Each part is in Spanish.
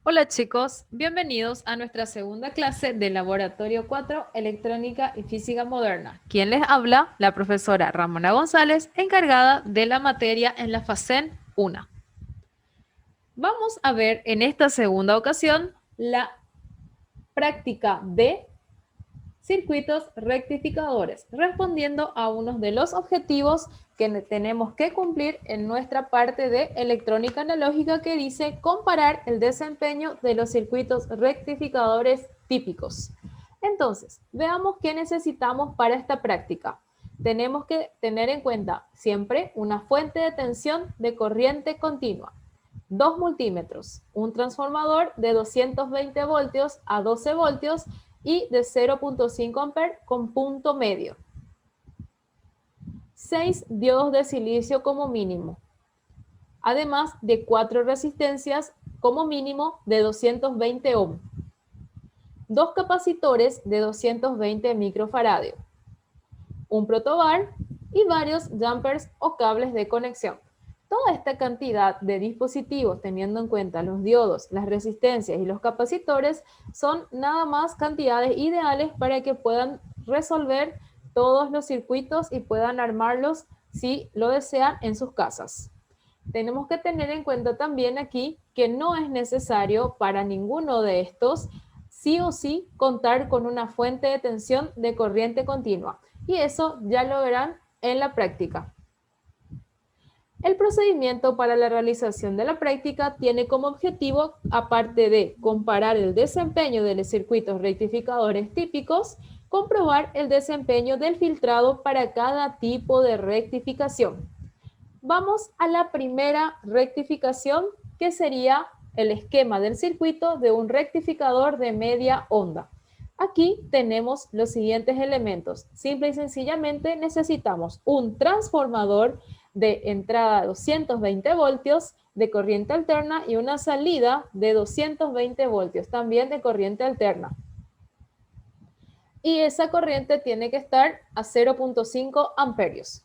Hola chicos, bienvenidos a nuestra segunda clase del Laboratorio 4, Electrónica y Física Moderna. Quien les habla, la profesora Ramona González, encargada de la materia en la FACEN 1. Vamos a ver en esta segunda ocasión la práctica de circuitos rectificadores, respondiendo a unos de los objetivos que tenemos que cumplir en nuestra parte de electrónica analógica que dice comparar el desempeño de los circuitos rectificadores típicos. Entonces, veamos qué necesitamos para esta práctica. Tenemos que tener en cuenta siempre una fuente de tensión de corriente continua, dos multímetros, un transformador de 220 voltios a 12 voltios y de 0.5 amperes con punto medio. 6 diodos de silicio como mínimo, además de 4 resistencias como mínimo de 220 ohm, 2 capacitores de 220 microfaradios, un protobar y varios jumpers o cables de conexión. Toda esta cantidad de dispositivos, teniendo en cuenta los diodos, las resistencias y los capacitores, son nada más cantidades ideales para que puedan resolver todos los circuitos y puedan armarlos si lo desean en sus casas. Tenemos que tener en cuenta también aquí que no es necesario para ninguno de estos sí o sí contar con una fuente de tensión de corriente continua. Y eso ya lo verán en la práctica. El procedimiento para la realización de la práctica tiene como objetivo, aparte de comparar el desempeño de los circuitos rectificadores típicos, comprobar el desempeño del filtrado para cada tipo de rectificación. Vamos a la primera rectificación, que sería el esquema del circuito de un rectificador de media onda. Aquí tenemos los siguientes elementos. Simple y sencillamente necesitamos un transformador de entrada de 220 voltios de corriente alterna y una salida de 220 voltios también de corriente alterna. Y esa corriente tiene que estar a 0.5 amperios.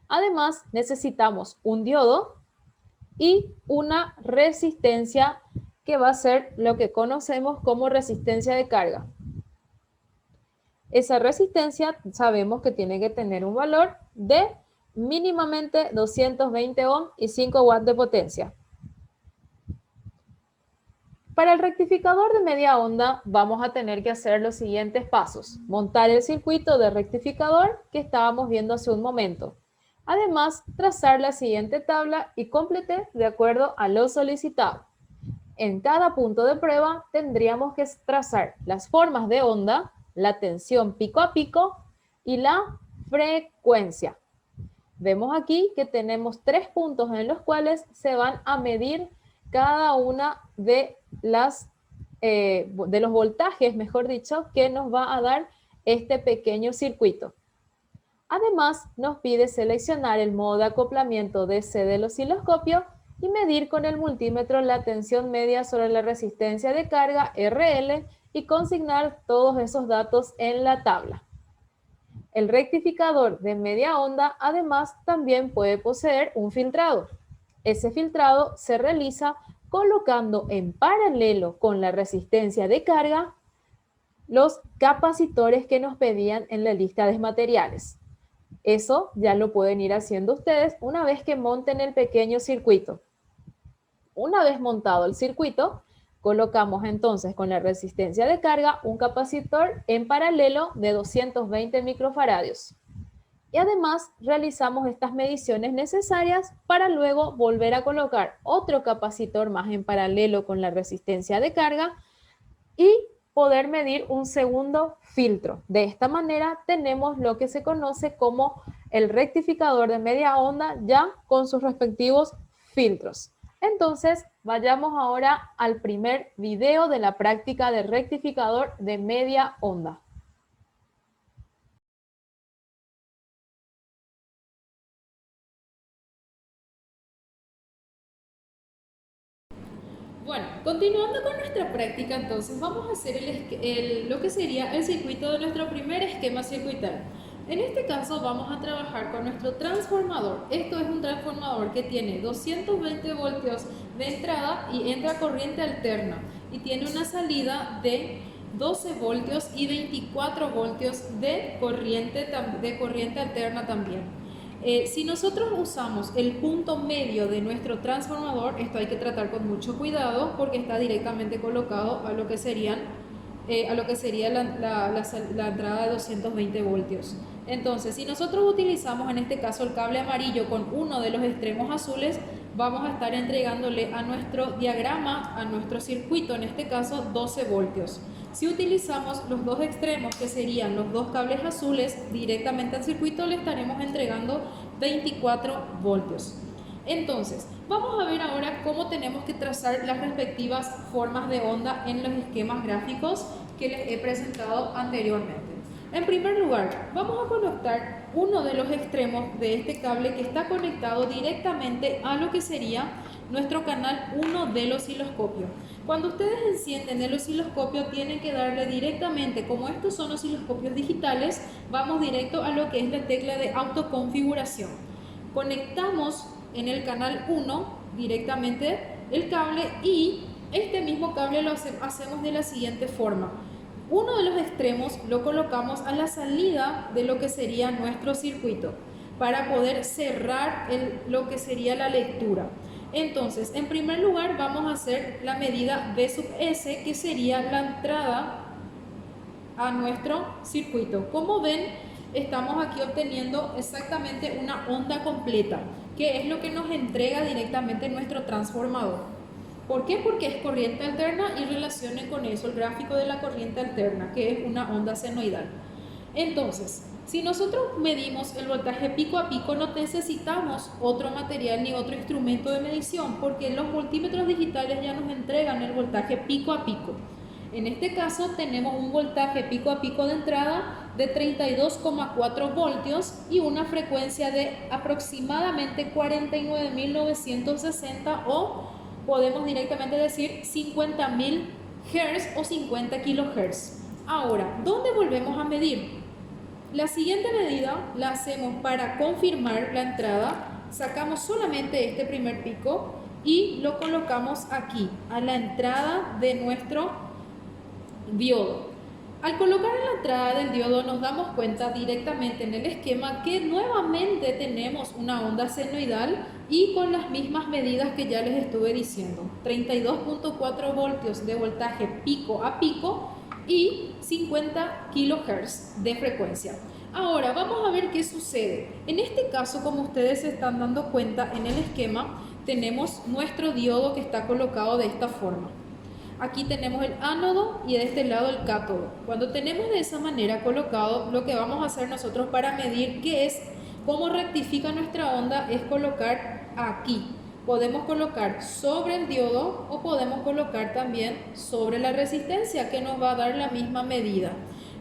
Además, necesitamos un diodo y una resistencia que va a ser lo que conocemos como resistencia de carga. Esa resistencia sabemos que tiene que tener un valor de mínimamente 220 ohm y 5 watts de potencia. Para el rectificador de media onda vamos a tener que hacer los siguientes pasos. Montar el circuito de rectificador que estábamos viendo hace un momento. Además, trazar la siguiente tabla y completar de acuerdo a lo solicitado. En cada punto de prueba tendríamos que trazar las formas de onda, la tensión pico a pico y la frecuencia. Vemos aquí que tenemos 3 puntos en los cuales se van a medir cada una de los voltajes, mejor dicho, que nos va a dar este pequeño circuito. Además, nos pide seleccionar el modo de acoplamiento DC del osciloscopio y medir con el multímetro la tensión media sobre la resistencia de carga RL y consignar todos esos datos en la tabla. El rectificador de media onda además también puede poseer un filtrado. Ese filtrado se realiza colocando en paralelo con la resistencia de carga los capacitores que nos pedían en la lista de materiales. Eso ya lo pueden ir haciendo ustedes una vez que monten el pequeño circuito. Una vez montado el circuito, colocamos entonces con la resistencia de carga un capacitor en paralelo de 220 microfaradios. Y además realizamos estas mediciones necesarias para luego volver a colocar otro capacitor más en paralelo con la resistencia de carga y poder medir un segundo filtro. De esta manera tenemos lo que se conoce como el rectificador de media onda ya con sus respectivos filtros. Entonces, vayamos ahora al primer video de la práctica de rectificador de media onda. Bueno, continuando con nuestra práctica, entonces vamos a hacer lo que sería el circuito de nuestro primer esquema circuital. En este caso vamos a trabajar con nuestro transformador. Esto es un transformador que tiene 220 voltios de entrada y entra corriente alterna y tiene una salida de 12 voltios y 24 voltios de corriente alterna también. Si nosotros usamos el punto medio de nuestro transformador, esto hay que tratar con mucho cuidado porque está directamente colocado a lo que sería la entrada de 220 voltios. Entonces, si nosotros utilizamos en este caso el cable amarillo con uno de los extremos azules, vamos a estar entregándole a nuestro diagrama, a nuestro circuito, en este caso 12 voltios. Si utilizamos los dos extremos, que serían los dos cables azules, directamente al circuito le estaremos entregando 24 voltios. Entonces, vamos a ver ahora cómo tenemos que trazar las respectivas formas de onda en los esquemas gráficos que les he presentado anteriormente. En primer lugar, vamos a conectar uno de los extremos de este cable que está conectado directamente a lo que sería nuestro canal 1 del osciloscopio. Cuando ustedes encienden el osciloscopio tienen que darle directamente, como estos son osciloscopios digitales, vamos directo a lo que es la tecla de autoconfiguración. Conectamos en el canal 1 directamente el cable y este mismo cable lo hacemos de la siguiente forma. Uno de los extremos lo colocamos a la salida de lo que sería nuestro circuito para poder cerrar lo que sería la lectura. Entonces, en primer lugar vamos a hacer la medida B sub S, que sería la entrada a nuestro circuito. Como ven, estamos aquí obteniendo exactamente una onda completa, que es lo que nos entrega directamente nuestro transformador. ¿Por qué? Porque es corriente alterna y relacione con eso el gráfico de la corriente alterna, que es una onda senoidal. Entonces, si nosotros medimos el voltaje pico a pico, no necesitamos otro material ni otro instrumento de medición, porque los multímetros digitales ya nos entregan el voltaje pico a pico. En este caso tenemos un voltaje pico a pico de entrada de 32,4 voltios y una frecuencia de aproximadamente 49.960 o podemos directamente decir 50.000 Hz o 50 kHz. Ahora, ¿dónde volvemos a medir? La siguiente medida la hacemos para confirmar la entrada. Sacamos solamente este primer pico y lo colocamos aquí, a la entrada de nuestro diodo. Al colocar en la entrada del diodo nos damos cuenta directamente en el esquema que nuevamente tenemos una onda senoidal y con las mismas medidas que ya les estuve diciendo, 32.4 voltios de voltaje pico a pico y 50 kHz de frecuencia. Ahora vamos a ver qué sucede. En este caso, como ustedes se están dando cuenta en el esquema, tenemos nuestro diodo que está colocado de esta forma. Aquí tenemos el ánodo y de este lado el cátodo. Cuando tenemos de esa manera colocado, lo que vamos a hacer nosotros para medir qué es, cómo rectifica nuestra onda, es colocar aquí. Podemos colocar sobre el diodo o podemos colocar también sobre la resistencia, que nos va a dar la misma medida.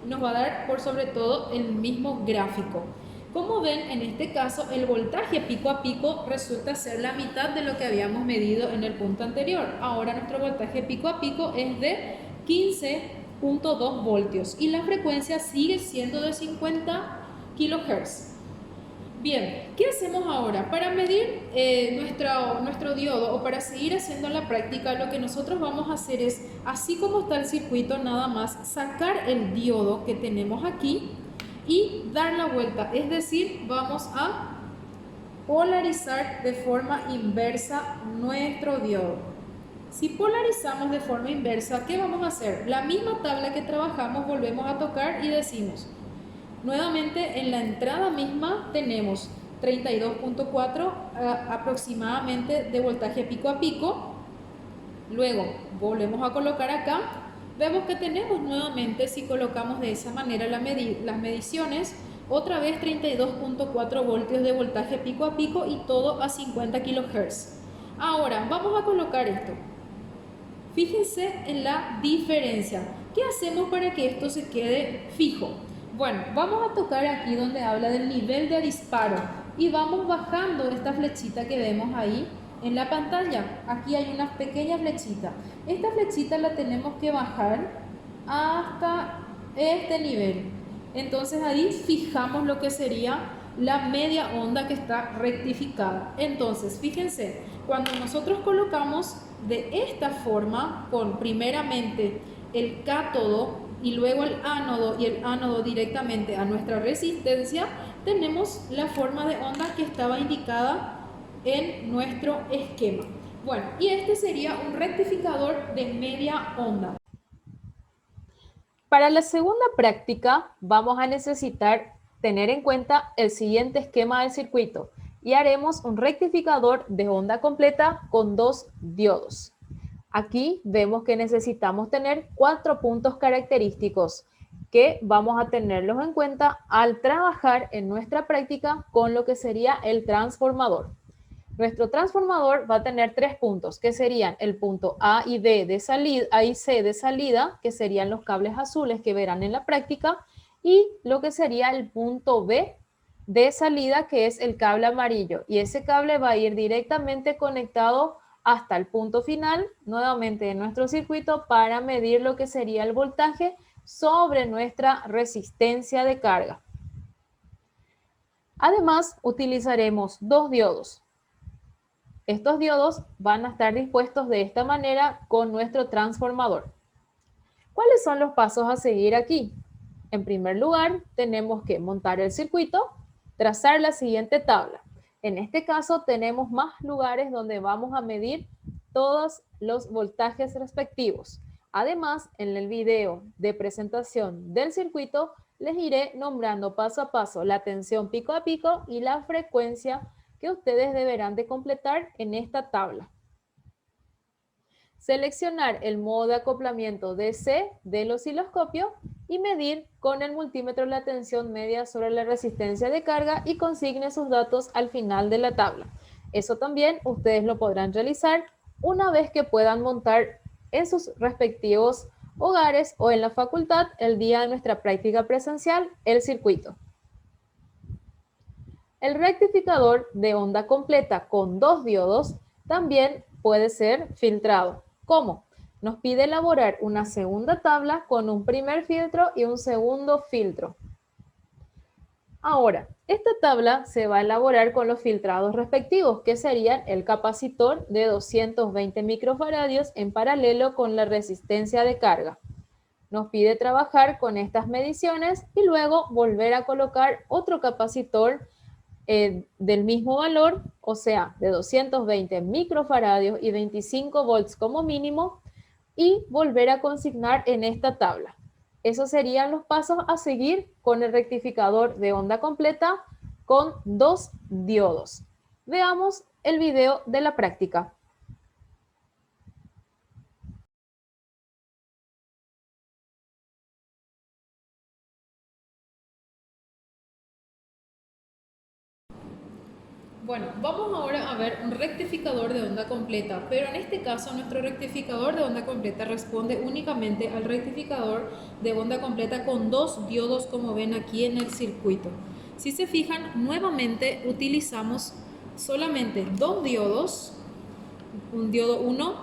Nos va a dar por sobre todo el mismo gráfico. Como ven, en este caso el voltaje pico a pico resulta ser la mitad de lo que habíamos medido en el punto anterior. Ahora nuestro voltaje pico a pico es de 15.2 voltios y la frecuencia sigue siendo de 50 kHz. Bien, ¿qué hacemos ahora? Para medir nuestro diodo o para seguir haciendo la práctica, lo que nosotros vamos a hacer es, así como está el circuito, nada más sacar el diodo que tenemos aquí y dar la vuelta, es decir, vamos a polarizar de forma inversa nuestro diodo. Si polarizamos de forma inversa, ¿qué vamos a hacer? La misma tabla que trabajamos volvemos a tocar y decimos, nuevamente en la entrada misma tenemos 32.4 aproximadamente de voltaje pico a pico, luego volvemos a colocar acá. Vemos que tenemos nuevamente, si colocamos de esa manera las mediciones, otra vez 32.4 voltios de voltaje pico a pico y todo a 50 kHz. Ahora, vamos a colocar esto. Fíjense en la diferencia. ¿Qué hacemos para que esto se quede fijo? Bueno, vamos a tocar aquí donde habla del nivel de disparo y vamos bajando esta flechita que vemos ahí en la pantalla. Aquí hay una pequeña flechita. Esta flechita la tenemos que bajar hasta este nivel. Entonces ahí fijamos lo que sería la media onda que está rectificada. Entonces, fíjense, cuando nosotros colocamos de esta forma, con primeramente el cátodo y luego el ánodo y el ánodo directamente a nuestra resistencia, tenemos la forma de onda que estaba indicada en nuestro esquema. Bueno, y este sería un rectificador de media onda. Para la segunda práctica vamos a necesitar tener en cuenta el siguiente esquema del circuito y haremos un rectificador de onda completa con 2 diodos. Aquí vemos que necesitamos tener 4 puntos característicos que vamos a tenerlos en cuenta al trabajar en nuestra práctica con lo que sería el transformador. Nuestro transformador va a tener 3 puntos, que serían el punto A y B de salida, A y C de salida, que serían los cables azules que verán en la práctica, y lo que sería el punto B de salida, que es el cable amarillo. Y ese cable va a ir directamente conectado hasta el punto final, nuevamente en nuestro circuito, para medir lo que sería el voltaje sobre nuestra resistencia de carga. Además, utilizaremos 2 diodos. Estos diodos van a estar dispuestos de esta manera con nuestro transformador. ¿Cuáles son los pasos a seguir aquí? En primer lugar, tenemos que montar el circuito, trazar la siguiente tabla. En este caso, tenemos más lugares donde vamos a medir todos los voltajes respectivos. Además, en el video de presentación del circuito, les iré nombrando paso a paso la tensión pico a pico y la frecuencia que ustedes deberán de completar en esta tabla. Seleccionar el modo de acoplamiento DC del osciloscopio y medir con el multímetro la tensión media sobre la resistencia de carga y consigne sus datos al final de la tabla. Eso también ustedes lo podrán realizar una vez que puedan montar en sus respectivos hogares o en la facultad el día de nuestra práctica presencial el circuito. El rectificador de onda completa con 2 diodos también puede ser filtrado. ¿Cómo? Nos pide elaborar una segunda tabla con un primer filtro y un segundo filtro. Ahora, esta tabla se va a elaborar con los filtrados respectivos, que serían el capacitor de 220 microfaradios en paralelo con la resistencia de carga. Nos pide trabajar con estas mediciones y luego volver a colocar otro capacitor del mismo valor, o sea, de 220 microfaradios y 25 volts como mínimo, y volver a consignar en esta tabla. Esos serían los pasos a seguir con el rectificador de onda completa con 2 diodos. Veamos el video de la práctica. Bueno, vamos ahora a ver un rectificador de onda completa, pero en este caso nuestro rectificador de onda completa responde únicamente al rectificador de onda completa con 2 diodos, como ven aquí en el circuito. Si se fijan, nuevamente utilizamos solamente 2 diodos, un diodo 1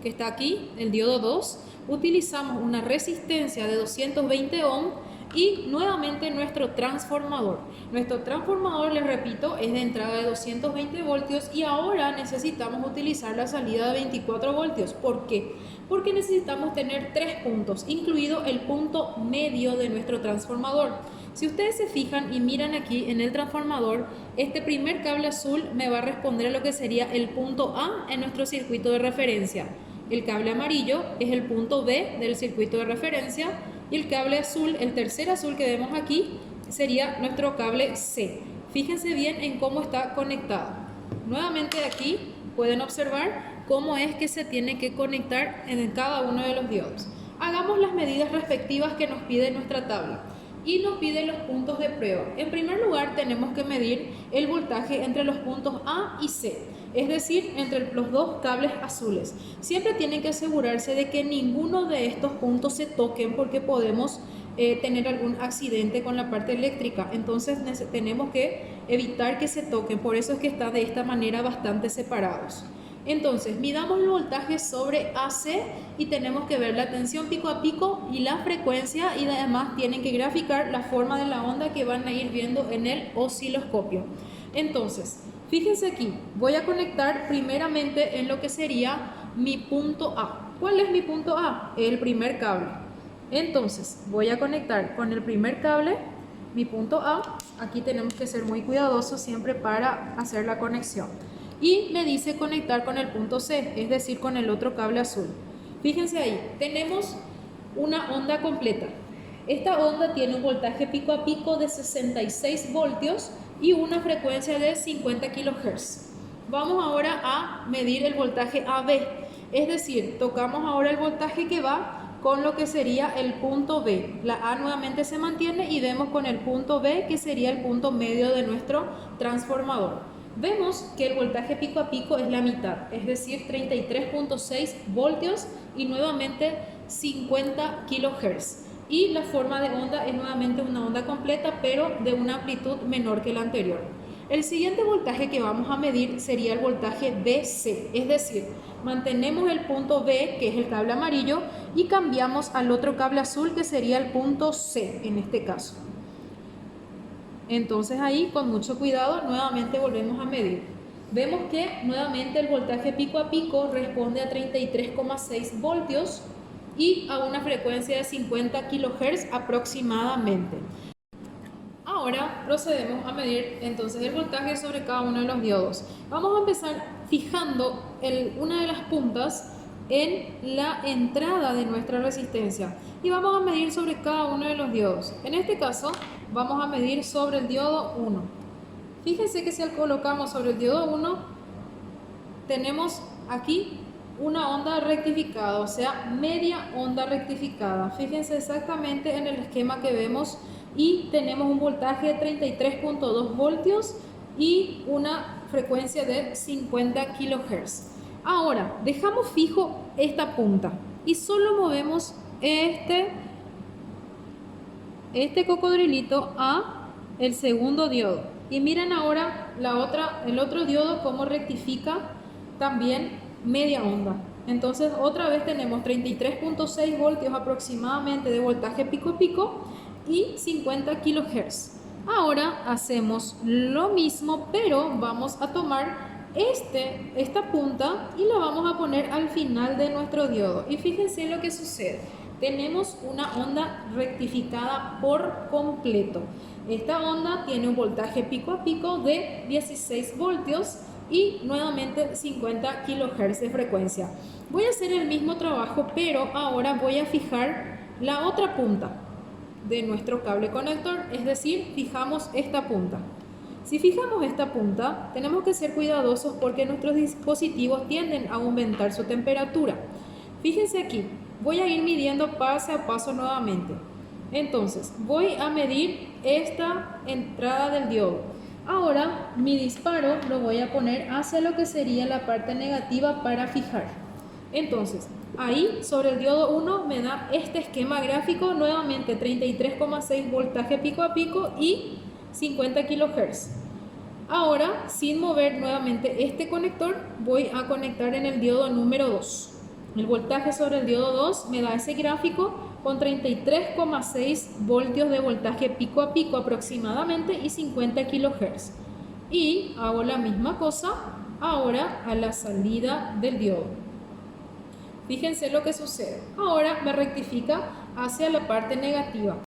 que está aquí, el diodo 2, utilizamos una resistencia de 220 ohms y nuevamente nuestro transformador. Nuestro transformador, les repito, es de entrada de 220 voltios y ahora necesitamos utilizar la salida de 24 voltios. ¿Por qué? Porque necesitamos tener 3 puntos, incluido el punto medio de nuestro transformador. Si ustedes se fijan y miran aquí en el transformador, este primer cable azul me va a responder a lo que sería el punto A en nuestro circuito de referencia. El cable amarillo es el punto B del circuito de referencia y el cable azul, el tercer azul que vemos aquí, sería nuestro cable C. Fíjense bien en cómo está conectado. Nuevamente aquí pueden observar cómo es que se tiene que conectar en cada uno de los diodos. Hagamos las medidas respectivas que nos pide nuestra tabla y nos pide los puntos de prueba. En primer lugar, tenemos que medir el voltaje entre los puntos A y C, es decir, entre los dos cables azules. Siempre tienen que asegurarse de que ninguno de estos puntos se toquen porque podemos tener algún accidente con la parte eléctrica. Entonces tenemos que evitar que se toquen, por eso es que están de esta manera bastante separados. Entonces, midamos el voltaje sobre AC y tenemos que ver la tensión pico a pico y la frecuencia, y además tienen que graficar la forma de la onda que van a ir viendo en el osciloscopio. Entonces, fíjense aquí, voy a conectar primeramente en lo que sería mi punto A. ¿Cuál es mi punto A? El primer cable. Entonces, voy a conectar con el primer cable mi punto A. Aquí tenemos que ser muy cuidadosos siempre para hacer la conexión. Y me dice conectar con el punto C, es decir, con el otro cable azul. Fíjense ahí, tenemos una onda completa. Esta onda tiene un voltaje pico a pico de 66 voltios y una frecuencia de 50 kHz. Vamos ahora a medir el voltaje AB, es decir, tocamos ahora el voltaje que va con lo que sería el punto B. La A nuevamente se mantiene y vemos con el punto B, que sería el punto medio de nuestro transformador. Vemos que el voltaje pico a pico es la mitad, es decir, 33.6 voltios y nuevamente 50 kHz. Y la forma de onda es nuevamente una onda completa, pero de una amplitud menor que la anterior. El siguiente voltaje que vamos a medir sería el voltaje BC, es decir, mantenemos el punto B, que es el cable amarillo, y cambiamos al otro cable azul, que sería el punto C en este caso. Entonces ahí, con mucho cuidado, nuevamente volvemos a medir. Vemos que nuevamente el voltaje pico a pico responde a 33,6 voltios y a una frecuencia de 50 kHz aproximadamente. Ahora procedemos a medir entonces el voltaje sobre cada uno de los diodos. Vamos a empezar fijando una de las puntas en la entrada de nuestra resistencia y vamos a medir sobre cada uno de los diodos. En este caso vamos a medir sobre el diodo 1. Fíjense que si colocamos sobre el diodo 1 tenemos aquí una onda rectificada, o sea, media onda rectificada. Fíjense exactamente en el esquema que vemos y tenemos un voltaje de 33.2 voltios y una frecuencia de 50 kHz. Ahora, dejamos fijo esta punta y solo movemos este cocodrilito a el segundo diodo. Y miren ahora el otro diodo cómo rectifica también media onda. Entonces otra vez tenemos 33.6 voltios aproximadamente de voltaje pico a pico y 50 kHz. Ahora hacemos lo mismo, pero vamos a tomar esta punta y la vamos a poner al final de nuestro diodo. Y fíjense lo que sucede. Tenemos una onda rectificada por completo. Esta onda tiene un voltaje pico a pico de 16 voltios y nuevamente 50 kHz de frecuencia. Voy a hacer el mismo trabajo, pero ahora voy a fijar la otra punta de nuestro cable conector, es decir, fijamos esta punta. Si fijamos esta punta, tenemos que ser cuidadosos porque nuestros dispositivos tienden a aumentar su temperatura. Fíjense aquí, voy a ir midiendo paso a paso nuevamente. Entonces, voy a medir esta entrada del diodo. Ahora, mi disparo lo voy a poner hacia lo que sería la parte negativa para fijar. Entonces, ahí sobre el diodo 1 me da este esquema gráfico, nuevamente 33,6 voltaje pico a pico y 50 kHz. Ahora, sin mover nuevamente este conector, voy a conectar en el diodo número 2. El voltaje sobre el diodo 2 me da ese gráfico con 33,6 voltios de voltaje pico a pico aproximadamente y 50 kHz. Y hago la misma cosa ahora a la salida del diodo. Fíjense lo que sucede. Ahora me rectifica hacia la parte negativa.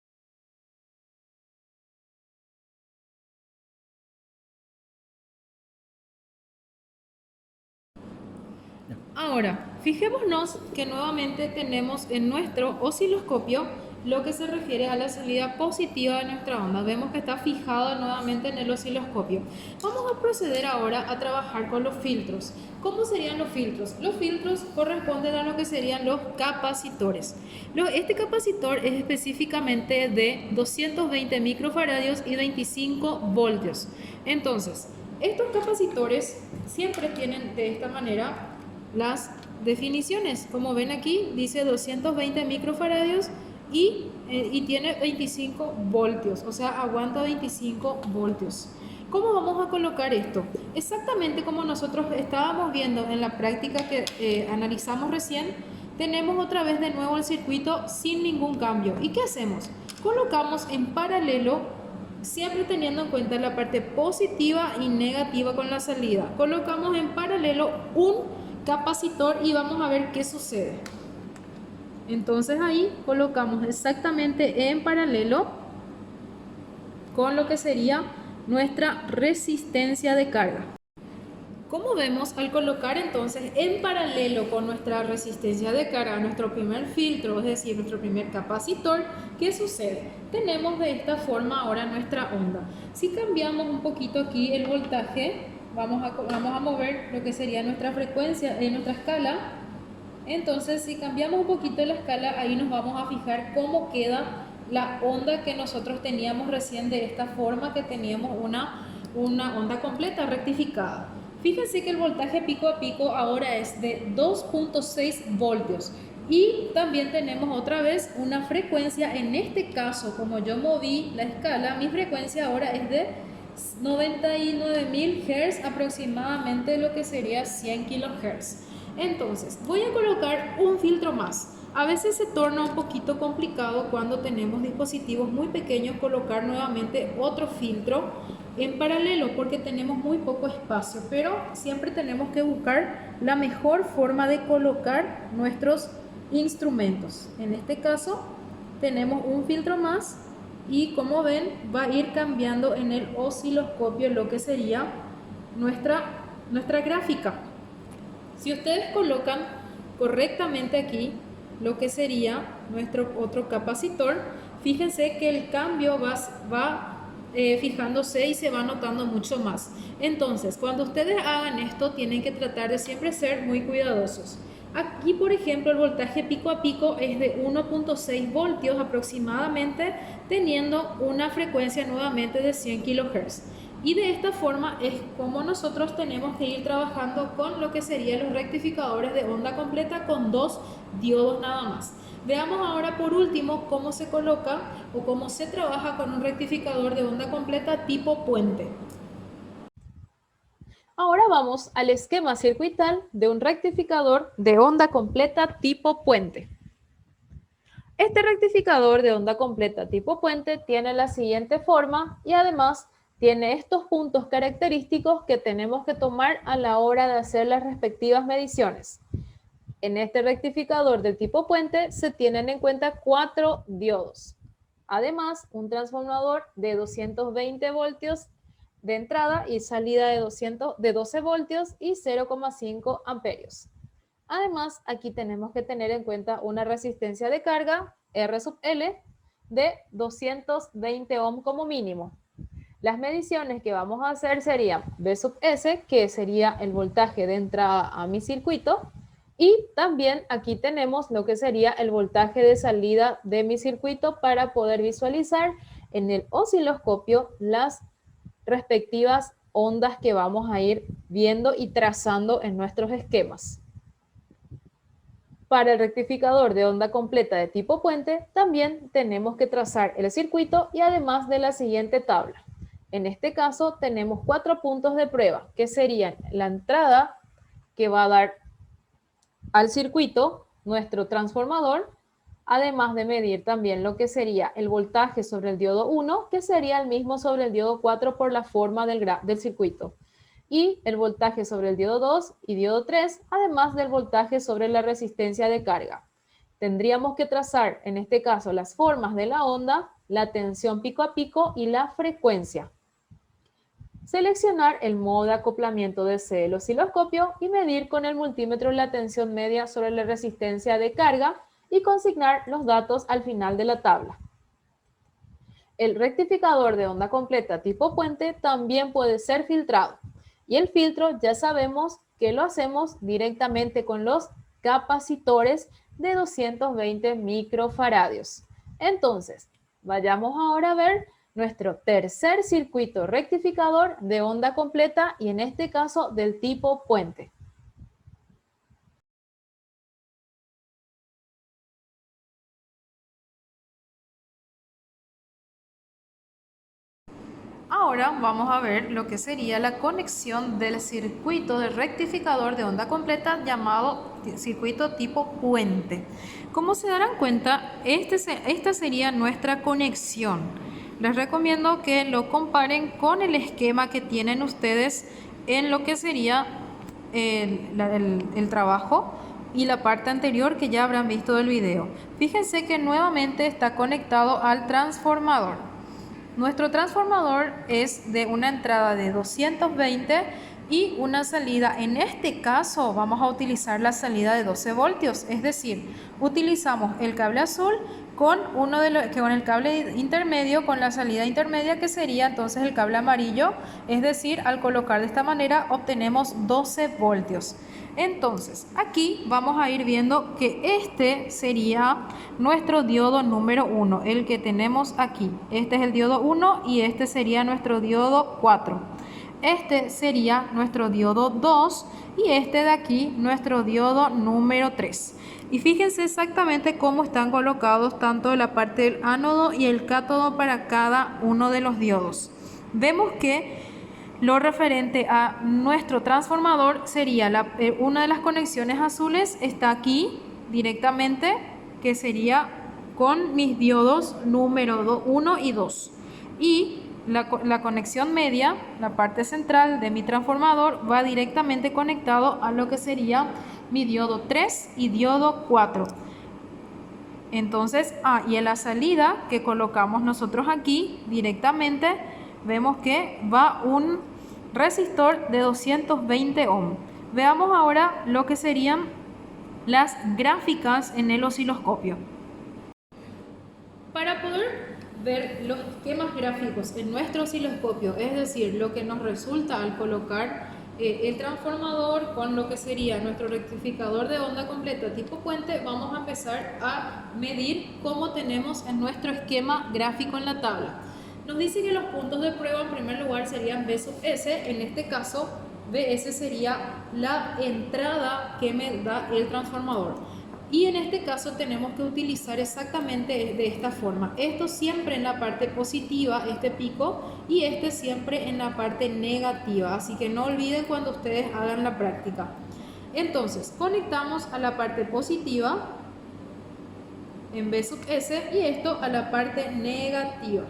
Ahora, fijémonos que nuevamente tenemos en nuestro osciloscopio lo que se refiere a la salida positiva de nuestra onda. Vemos que está fijado nuevamente en el osciloscopio. Vamos a proceder ahora a trabajar con los filtros. ¿Cómo serían los filtros? Los filtros corresponden a lo que serían los capacitores. Este capacitor es específicamente de 220 microfaradios y 25 voltios. Entonces, estos capacitores siempre tienen de esta manera las definiciones. Como ven aquí, dice 220 microfaradios y tiene 25 voltios, o sea, aguanta 25 voltios. ¿Cómo vamos a colocar esto? Exactamente como nosotros estábamos viendo en la práctica que analizamos recién, tenemos otra vez de nuevo el circuito sin ningún cambio. ¿Y qué hacemos? Colocamos en paralelo, siempre teniendo en cuenta la parte positiva y negativa con la salida. Colocamos en paralelo un capacitor y vamos a ver qué sucede. Entonces ahí colocamos exactamente en paralelo con lo que sería nuestra resistencia de carga. Como vemos, al colocar entonces en paralelo con nuestra resistencia de carga nuestro primer filtro, es decir, nuestro primer capacitor, ¿qué sucede? Tenemos de esta forma ahora nuestra onda. Si cambiamos un poquito aquí el voltaje, vamos a mover lo que sería nuestra frecuencia en nuestra escala. Entonces, si cambiamos un poquito la escala, ahí nos vamos a fijar cómo queda la onda que nosotros teníamos recién de esta forma, que teníamos una onda completa rectificada. Fíjense que el voltaje pico a pico ahora es de 2.6 voltios. Y también tenemos otra vez una frecuencia, en este caso, como yo moví la escala, mi frecuencia ahora es de 99.000 Hz, aproximadamente lo que sería 100 kHz. Entonces, voy a colocar un filtro más. A veces se torna un poquito complicado cuando tenemos dispositivos muy pequeños colocar nuevamente otro filtro en paralelo porque tenemos muy poco espacio, pero siempre tenemos que buscar la mejor forma de colocar nuestros instrumentos. En este caso tenemos un filtro más y como ven va a ir cambiando en el osciloscopio lo que sería nuestra gráfica. Si ustedes colocan correctamente aquí lo que sería nuestro otro capacitor, fíjense que el cambio va fijándose y se va notando mucho más. Entonces, cuando ustedes hagan esto, tienen que tratar de siempre ser muy cuidadosos. Aquí, por ejemplo, el voltaje pico a pico es de 1.6 voltios aproximadamente, teniendo una frecuencia nuevamente de 100 kHz. Y de esta forma es como nosotros tenemos que ir trabajando con lo que serían los rectificadores de onda completa con 2 diodos nada más. Veamos ahora por último cómo se coloca o cómo se trabaja con un rectificador de onda completa tipo puente. Ahora vamos al esquema circuital de un rectificador de onda completa tipo puente. Este rectificador de onda completa tipo puente tiene la siguiente forma y además tiene estos puntos característicos que tenemos que tomar a la hora de hacer las respectivas mediciones. En este rectificador de tipo puente se tienen en cuenta 4 diodos. Además, un transformador de 220 voltios de entrada y salida de 12 voltios y 0,5 amperios. Además, aquí tenemos que tener en cuenta una resistencia de carga, R sub L, de 220 ohm como mínimo. Las mediciones que vamos a hacer serían V sub S, que sería el voltaje de entrada a mi circuito, y también aquí tenemos lo que sería el voltaje de salida de mi circuito para poder visualizar en el osciloscopio las respectivas ondas que vamos a ir viendo y trazando en nuestros esquemas. Para el rectificador de onda completa de tipo puente, también tenemos que trazar el circuito y además de la siguiente tabla. En este caso tenemos 4 puntos de prueba, que serían la entrada que va a dar al circuito nuestro transformador, además de medir también lo que sería el voltaje sobre el diodo 1, que sería el mismo sobre el diodo 4 por la forma del circuito, y el voltaje sobre el diodo 2 y diodo 3, además del voltaje sobre la resistencia de carga. Tendríamos que trazar, en este caso, las formas de la onda, la tensión pico a pico y la frecuencia. Seleccionar el modo de acoplamiento del osciloscopio y medir con el multímetro la tensión media sobre la resistencia de carga y consignar los datos al final de la tabla. El rectificador de onda completa tipo puente también puede ser filtrado. Y el filtro ya sabemos que lo hacemos directamente con los capacitores de 220 microfaradios. Entonces, vayamos ahora a ver nuestro tercer circuito rectificador de onda completa y en este caso del tipo puente. Ahora vamos a ver lo que sería la conexión del circuito de rectificador de onda completa llamado circuito tipo puente. Como se darán cuenta, esta sería nuestra conexión. Les recomiendo que lo comparen con el esquema que tienen ustedes en lo que sería el trabajo y la parte anterior que ya habrán visto del video. Fíjense que nuevamente está conectado al transformador. Nuestro transformador es de una entrada de 220 y una salida, en este caso vamos a utilizar la salida de 12 voltios, es decir, utilizamos el cable azul con el cable intermedio, con la salida intermedia que sería entonces el cable amarillo, es decir, al colocar de esta manera obtenemos 12 voltios. Entonces, aquí vamos a ir viendo que este sería nuestro diodo número 1, el que tenemos aquí. Este es el diodo 1 y este sería nuestro diodo 4. Este sería nuestro diodo 2 y este de aquí nuestro diodo número 3. Y fíjense exactamente cómo están colocados tanto la parte del ánodo y el cátodo para cada uno de los diodos. Vemos que lo referente a nuestro transformador sería una de las conexiones azules está aquí directamente, que sería con mis diodos número 1 y 2. Y la conexión media, la parte central de mi transformador, va directamente conectado a lo que sería mi diodo 3 y diodo 4. Entonces, y en la salida que colocamos nosotros aquí directamente, vemos que va un resistor de 220 ohm. Veamos ahora lo que serían las gráficas en el osciloscopio. Para poder ver los esquemas gráficos en nuestro osciloscopio, es decir, lo que nos resulta al colocar el transformador con lo que sería nuestro rectificador de onda completa tipo puente, vamos a empezar a medir cómo tenemos en nuestro esquema gráfico en la tabla. Nos dice que los puntos de prueba en primer lugar serían B sub S, en este caso BS sería la entrada que me da el transformador. Y en este caso tenemos que utilizar exactamente de esta forma. Esto siempre en la parte positiva, este pico, y este siempre en la parte negativa. Así que no olviden cuando ustedes hagan la práctica. Entonces, conectamos a la parte positiva en B sub S y esto a la parte negativa.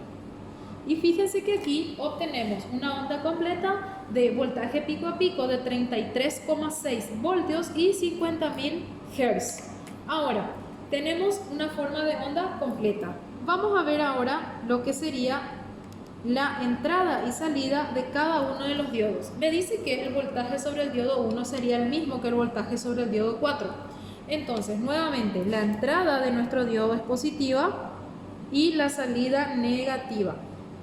Y fíjense que aquí obtenemos una onda completa de voltaje pico a pico de 33,6 voltios y 50.000 Hz. Ahora, tenemos una forma de onda completa. Vamos a ver ahora lo que sería la entrada y salida de cada uno de los diodos. Me dice que el voltaje sobre el diodo 1 sería el mismo que el voltaje sobre el diodo 4. Entonces, nuevamente, la entrada de nuestro diodo es positiva y la salida negativa.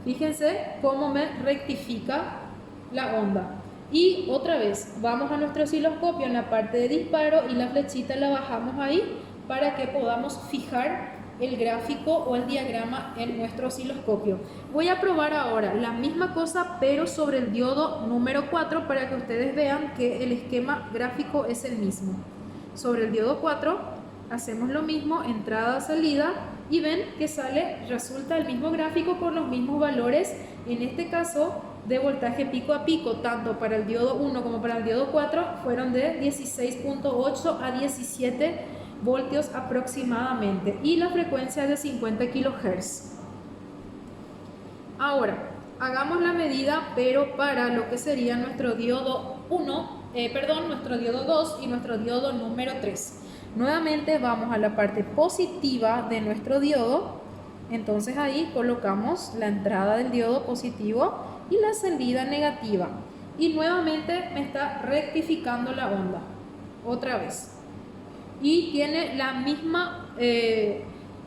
Fíjense cómo me rectifica la onda. Y otra vez, vamos a nuestro osciloscopio en la parte de disparo y la flechita la bajamos ahí para que podamos fijar el gráfico o el diagrama en nuestro osciloscopio. Voy a probar ahora la misma cosa pero sobre el diodo número 4 para que ustedes vean que el esquema gráfico es el mismo. Sobre el diodo 4 hacemos lo mismo, entrada, salida, y ven que resulta el mismo gráfico con los mismos valores, en este caso de voltaje pico a pico, tanto para el diodo 1 como para el diodo 4, fueron de 16.8 a 17 voltios aproximadamente, y la frecuencia es de 50 kHz. Ahora, hagamos la medida, pero para lo que sería nuestro diodo nuestro diodo 2 y nuestro diodo número 3. Nuevamente vamos a la parte positiva de nuestro diodo, entonces ahí colocamos la entrada del diodo positivo y la salida negativa. Y nuevamente me está rectificando la onda, otra vez. Y tiene la misma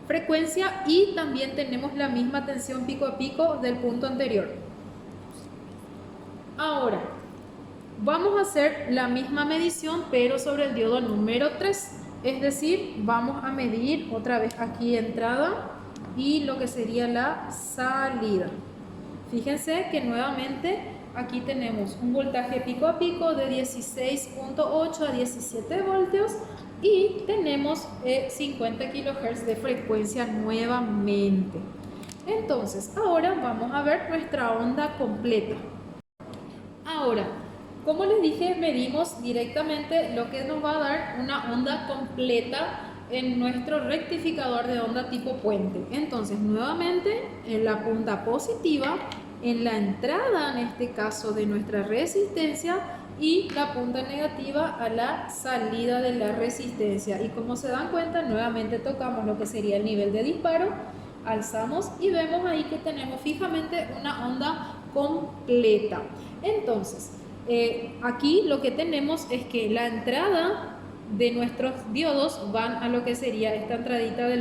frecuencia y también tenemos la misma tensión pico a pico del punto anterior. Ahora, vamos a hacer la misma medición pero sobre el diodo número 3. Es decir, vamos a medir otra vez aquí entrada y lo que sería la salida. Fíjense que nuevamente aquí tenemos un voltaje pico a pico de 16.8 a 17 voltios y tenemos 50 kHz de frecuencia nuevamente. Entonces, ahora vamos a ver nuestra onda completa. Ahora, como les dije, medimos directamente lo que nos va a dar una onda completa en nuestro rectificador de onda tipo puente. Entonces, nuevamente, en la punta positiva, en la entrada, en este caso, de nuestra resistencia, y la punta negativa a la salida de la resistencia. Y como se dan cuenta, nuevamente tocamos lo que sería el nivel de disparo, alzamos y vemos ahí que tenemos fijamente una onda completa. Entonces, aquí lo que tenemos es que la entrada de nuestros diodos van a lo que sería esta entradita de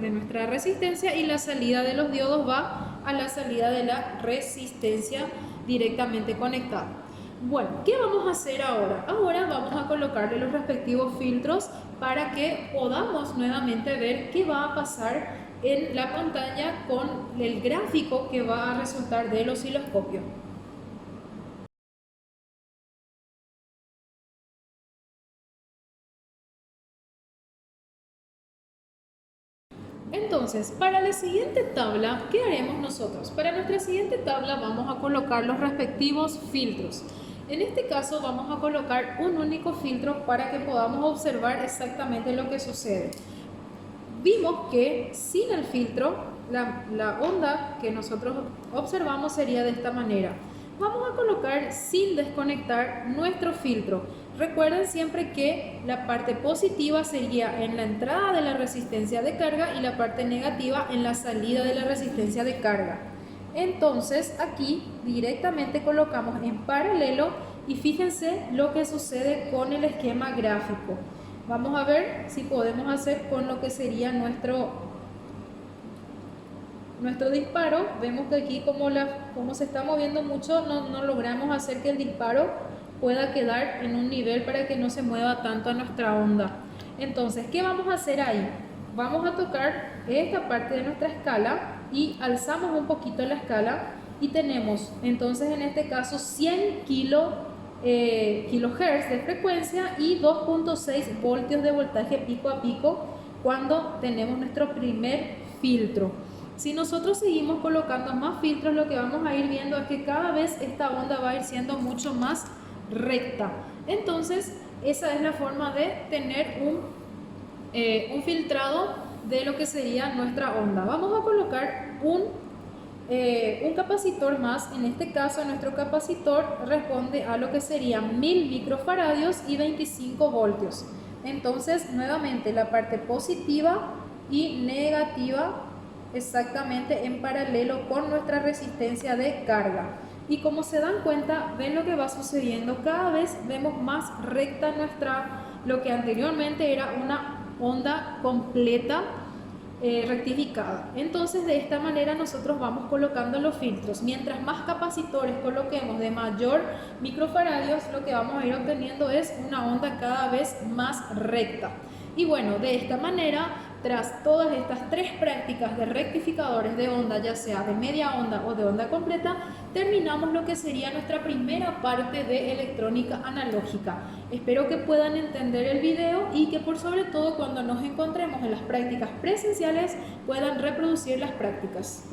nuestra resistencia, y la salida de los diodos va a la salida de la resistencia directamente conectada. Bueno, ¿qué vamos a hacer ahora? Ahora vamos a colocarle los respectivos filtros para que podamos nuevamente ver qué va a pasar en la pantalla con el gráfico que va a resultar del osciloscopio. Entonces, para la siguiente tabla, ¿qué haremos nosotros? Para nuestra siguiente tabla vamos a colocar los respectivos filtros. En este caso vamos a colocar un único filtro para que podamos observar exactamente lo que sucede. Vimos que sin el filtro, la onda que nosotros observamos sería de esta manera. Vamos a colocar sin desconectar nuestro filtro. Recuerden siempre que la parte positiva sería en la entrada de la resistencia de carga y la parte negativa en la salida de la resistencia de carga. Entonces aquí directamente colocamos en paralelo y fíjense lo que sucede con el esquema gráfico. Vamos a ver si podemos hacer con lo que sería nuestro disparo. Vemos que aquí como se está moviendo mucho, no logramos hacer que el disparo pueda quedar en un nivel para que no se mueva tanto a nuestra onda. Entonces, ¿qué vamos a hacer ahí? Vamos a tocar esta parte de nuestra escala y alzamos un poquito la escala y tenemos entonces en este caso 100 kilohertz de frecuencia y 2.6 voltios de voltaje pico a pico cuando tenemos nuestro primer filtro. Si nosotros seguimos colocando más filtros, lo que vamos a ir viendo es que cada vez esta onda va a ir siendo mucho más recta. Entonces, esa es la forma de tener un filtrado de lo que sería nuestra onda. Vamos a colocar un capacitor más. En este caso, nuestro capacitor responde a lo que serían 1000 microfaradios y 25 voltios. Entonces, nuevamente, la parte positiva y negativa exactamente en paralelo con nuestra resistencia de carga. Y como se dan cuenta, ven lo que va sucediendo, cada vez vemos más recta lo que anteriormente era una onda completa rectificada. Entonces, de esta manera nosotros vamos colocando los filtros. Mientras más capacitores coloquemos de mayor microfaradios, lo que vamos a ir obteniendo es una onda cada vez más recta. Y bueno, de esta manera, tras todas estas tres prácticas de rectificadores de onda, ya sea de media onda o de onda completa, terminamos lo que sería nuestra primera parte de electrónica analógica. Espero que puedan entender el video y que por sobre todo cuando nos encontremos en las prácticas presenciales puedan reproducir las prácticas.